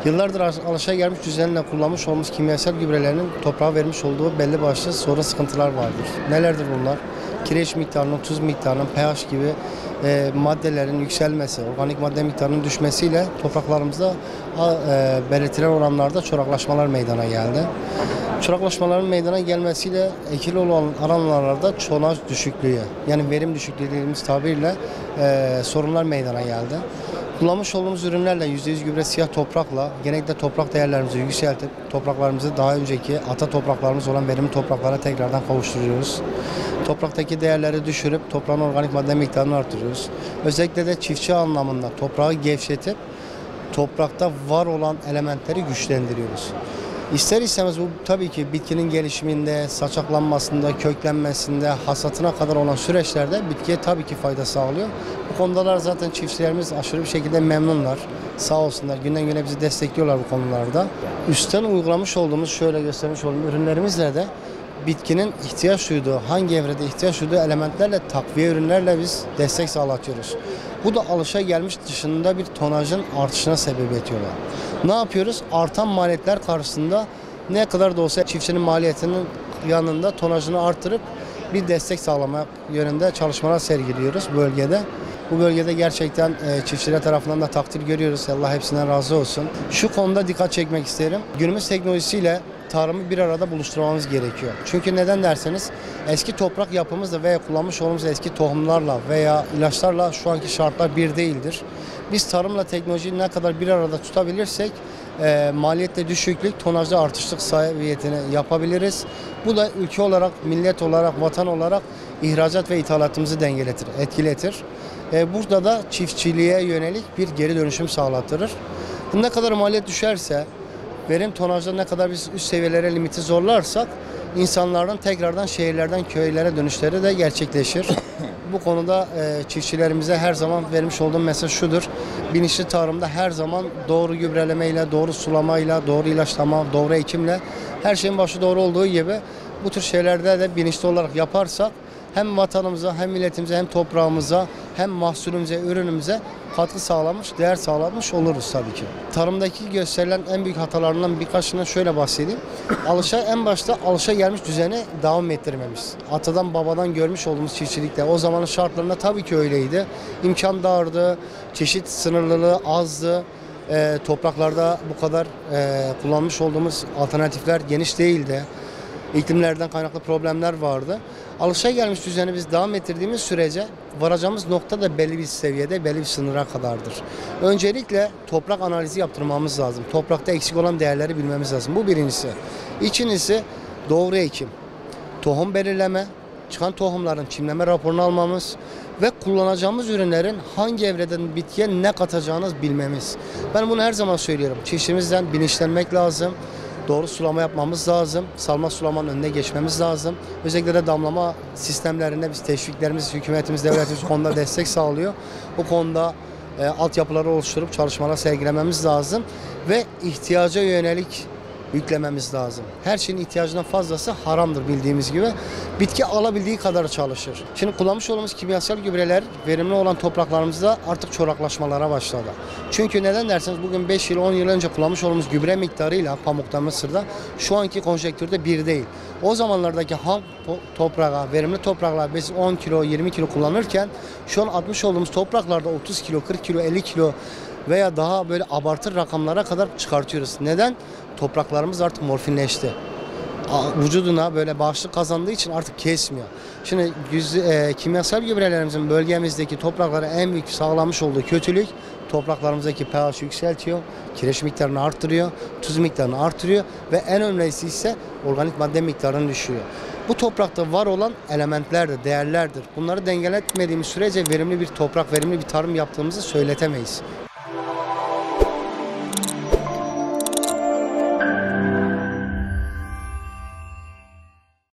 Yıllardır alışagelmiş düzenle kullanmış olduğumuz kimyasal gübrelerin toprağa vermiş olduğu belli başlı sorun sıkıntılar vardır. Nelerdir bunlar? Kireç miktarının, tuz miktarının, pH gibi maddelerin yükselmesi, organik madde miktarının düşmesiyle topraklarımızda belirtilen oranlarda çoraklaşmalar meydana geldi. Çoraklaşmaların meydana gelmesiyle ekili olan alanlarda çonaj düşüklüğü, yani verim düşüklüğü dediğimiz tabirle sorunlar meydana geldi. Kullanmış olduğumuz ürünlerle %100 gübre siyah toprakla genellikle toprak değerlerimizi yükseltip topraklarımızı daha önceki ata topraklarımız olan verimli topraklara tekrardan kavuşturuyoruz. Topraktaki değerleri düşürüp toprağın organik madde miktarını artırıyoruz. Özellikle de çiftçi anlamında toprağı gevşetip toprakta var olan elementleri güçlendiriyoruz. İster istemez bu tabii ki bitkinin gelişiminde, saçaklanmasında, köklenmesinde, hasatına kadar olan süreçlerde bitkiye tabii ki fayda sağlıyor. Bu konudalar zaten çiftçilerimiz aşırı bir şekilde memnunlar. Sağ olsunlar, günden güne bizi destekliyorlar bu konularda. Üstten uygulamış olduğumuz, şöyle göstermiş olduğum ürünlerimizle de bitkinin ihtiyaç duyduğu, hangi evrede ihtiyaç duyduğu elementlerle, takviye ürünlerle biz destek sağlatıyoruz. Bu da alışagelmiş dışında bir tonajın artışına sebebiyet ediyorlar. Ne yapıyoruz? Artan maliyetler karşısında ne kadar da olsa çiftçinin maliyetinin yanında tonajını artırıp bir destek sağlamak yönünde çalışmalar sergiliyoruz bölgede. Bu bölgede gerçekten çiftçiler tarafından da takdir görüyoruz. Allah hepsinden razı olsun. Şu konuda dikkat çekmek isterim. Günümüz teknolojisiyle tarımı bir arada buluşturmamız gerekiyor. Çünkü neden derseniz eski toprak yapımızla veya kullanmış olduğumuz eski tohumlarla veya ilaçlarla şu anki şartlar bir değildir. Biz tarımla teknolojiyi ne kadar bir arada tutabilirsek maliyette düşüklük, tonajda artışlık seviyetini yapabiliriz. Bu da ülke olarak, millet olarak, vatan olarak ihracat ve ithalatımızı dengeletir, etkiletir. Burada da çiftçiliğe yönelik bir geri dönüşüm sağlatırır. Bu ne kadar maliyet düşerse, verim tonajda ne kadar biz üst seviyelere limiti zorlarsak insanların tekrardan şehirlerden köylere dönüşleri de gerçekleşir. Bu konuda çiftçilerimize her zaman vermiş olduğum mesaj şudur. Bilinçli tarımda her zaman doğru gübrelemeyle, doğru sulamayla, doğru ilaçlama, doğru ekimle her şeyin başı doğru olduğu gibi bu tür şeylerde de bilinçli olarak yaparsak hem vatanımıza, hem milletimize, hem toprağımıza, hem mahsulümüze, ürünümüze katkı sağlamış, değer sağlamış oluruz tabii ki. Tarımdaki gösterilen en büyük hatalarından birkaçından şöyle bahsedeyim. En başta alışagelmiş düzeni devam ettirmemiz. Atadan babadan görmüş olduğumuz çiftçilikte o zamanın şartlarında tabii ki öyleydi. İmkan dardı, çeşit sınırlılığı azdı. Topraklarda bu kadar kullanmış olduğumuz alternatifler geniş değildi. İklimlerden kaynaklı problemler vardı. Alışagelmiş düzeni biz devam ettirdiğimiz sürece varacağımız nokta da belli bir seviyede, belli bir sınıra kadardır. Öncelikle toprak analizi yaptırmamız lazım. Toprakta eksik olan değerleri bilmemiz lazım. Bu birincisi. İkincisi doğru ekim, tohum belirleme, çıkan tohumların çimleme raporunu almamız ve kullanacağımız ürünlerin hangi evreden bitkiye ne katacağınız bilmemiz. Ben bunu her zaman söylüyorum. Çiftçimizden bilinçlenmek lazım. Doğru sulama yapmamız lazım. Salma sulamanın önüne geçmemiz lazım. Özellikle de damlama sistemlerinde biz teşviklerimiz, hükümetimiz, devletimiz konuda destek sağlıyor. Bu konuda altyapıları oluşturup çalışmalar sergilememiz lazım ve ihtiyaca yönelik yüklememiz lazım. Her şeyin ihtiyacından fazlası haramdır bildiğimiz gibi. Bitki alabildiği kadar çalışır. Şimdi kullanmış olduğumuz kimyasal gübreler verimli olan topraklarımızda artık çoraklaşmalara başladı. Çünkü neden derseniz bugün 5 yıl 10 yıl önce kullanmış olduğumuz gübre miktarıyla Pamuk'ta, Mısır'da şu anki konjektürde bir değil. O zamanlardaki ham toprağa, verimli topraklar biz 10 kilo 20 kilo kullanırken şu an atmış olduğumuz topraklarda 30 kilo 40 kilo 50 kilo veya daha böyle abartı rakamlara kadar çıkartıyoruz. Neden? Topraklarımız artık morfinleşti. Vücuduna böyle bağışıklık kazandığı için artık kesmiyor. Şimdi kimyasal gübrelerimizin bölgemizdeki topraklara en büyük sağlamış olduğu kötülük topraklarımızdaki pH yükseltiyor, kireç miktarını arttırıyor, tuz miktarını artırıyor ve en önemlisi ise organik madde miktarını düşürüyor. Bu toprakta var olan elementlerdir, değerlerdir. Bunları dengeletmediğimiz sürece verimli bir toprak, verimli bir tarım yaptığımızı söyletemeyiz.